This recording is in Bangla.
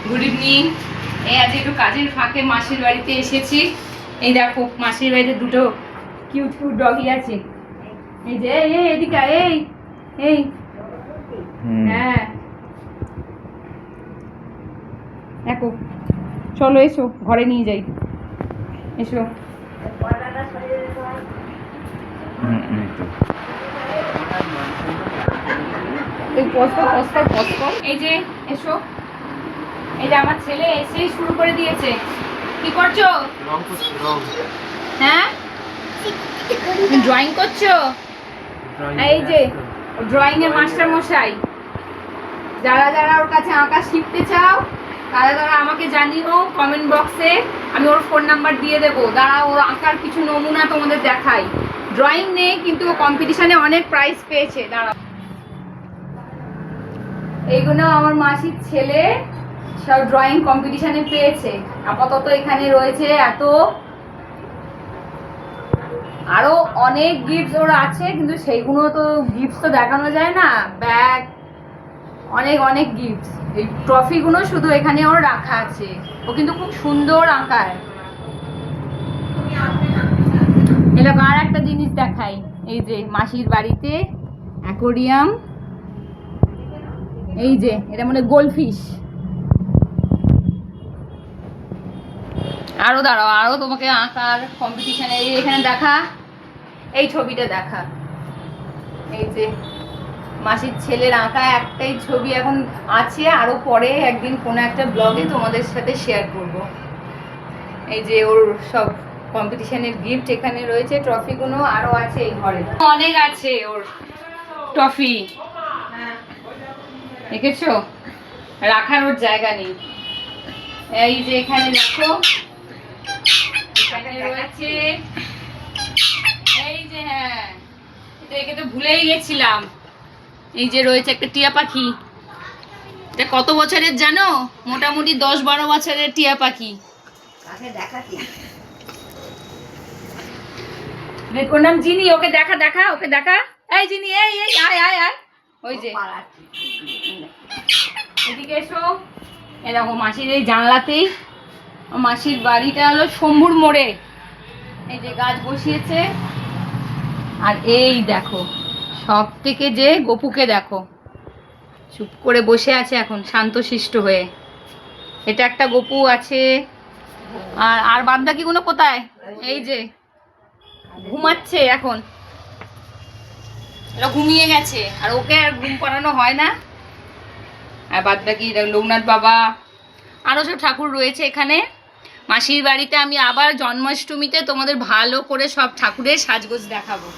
Good evening. এই আজ একটু কাজের ফাঁকে মাসির বাড়িতে এসেছি। এই দেখো মাসির বাড়িতে দুটো কিউট কিউট ডগি আছে। এই যে এই এদিকে এই এই হ্যাঁ দেখো, চলো এসো ঘরে নিয়ে যাই, এসো। এই যে এসো, এই যে আমার ছেলে এসেই শুরু করে দিয়েছে। কি করছো? হ্যাঁ, ড্রয়িং করছো? এই যে ড্রয়িং এর মাস্টার মশাই। যারা যারা ওর কাছে আঁকা শিখতে চাও তারা তারা আমাকে জানিও কমেন্ট বক্সে, আমি ওর ফোন নাম্বার দিয়ে দেবো। দাঁড়া, ওর আঁকার কিছু নমুনা তোমাদের দেখাই। ড্রয়িং নেই কিন্তু ও কম্পিটিশনে অনেক প্রাইজ পেয়েছে। দাঁড়া, এইগুলো আমার মাসির ছেলে সব ড্রয়িং কম্পিটিশনে পেয়েছে। আপাতত এখানে রয়েছে এত, আরো অনেক গিফটস ওর আছে কিন্তু সেইগুলো তো গিফটস তো দেখানো যায় না। ব্যাগ, অনেক অনেক গিফটস। এই ট্রফিগুলো শুধু এখানে ওর রাখা আছে। ও কিন্তু খুব সুন্দর আঁকায়। এরকম আর একটা জিনিস দেখাই, এই যে মাসির বাড়িতে অ্যাকোরিয়াম। এই যে এটা মানে গোল্ডফিশ। আরো দাঁড়াও, আরো তোমাকে আঁকার কম্পিটিশনে এখানে দেখা, এই ছবিটা দেখা। এই যে মাসির ছেলের আঁকা একটাই ছবি এখন আছে, আরো পরে একদিন কোনো একটা ব্লগে তোমাদের সাথে শেয়ার করব। এই যে ওর সব কম্পিটিশনের গিফট এখানে রয়েছে, ট্রফিগুলো আরো আছে এই ঘরে, অনেক আছে ওর ট্রফি। দেখেছো, রাখার ওর জায়গা নেই। এই যে এখানে দেখো, এখানে রয়েছে, এই যে হ্যাঁ একে তো ভুলেই গেছিলাম। এই যে রয়েছে একটা টিয়া পাখি। এটা কত বছরের জানো? মোটামুটি 10-12 বছরের টিয়া পাখি। ওর নাম জিনি। ওকে দেখা দেখা, ওকে দেখা। এই জিনি, এই এই আয় আয় আয়। ওই যে এদিকে এসো। এরকম মাসির এই জানলাতেই, মাসির বাড়িটা হলো শম্ভুর মোড়ে। এই যে গাছ বসিয়েছে। আর এই দেখো সব থেকে যে গপুকে দেখো, চুপ করে বসে আছে এখন শান্তশিষ্ট হয়ে। এটা একটা গপু আছে। আর আর বাদ বাকিগুলো কোথায়? এই যে ঘুমাচ্ছে এখন, এটা ঘুমিয়ে গেছে। আর ওকে আর ঘুম পাড়ানো হয় না। আর বাদ বাকি লোকনাথ বাবা, আরও সব ঠাকুর রয়েছে এখানে। মাসির বাড়িতে আমি আবার জন্মাষ্টমীতে তোমাদের ভালো করে সব ঠাকুরের সাজগোজ দেখাবো।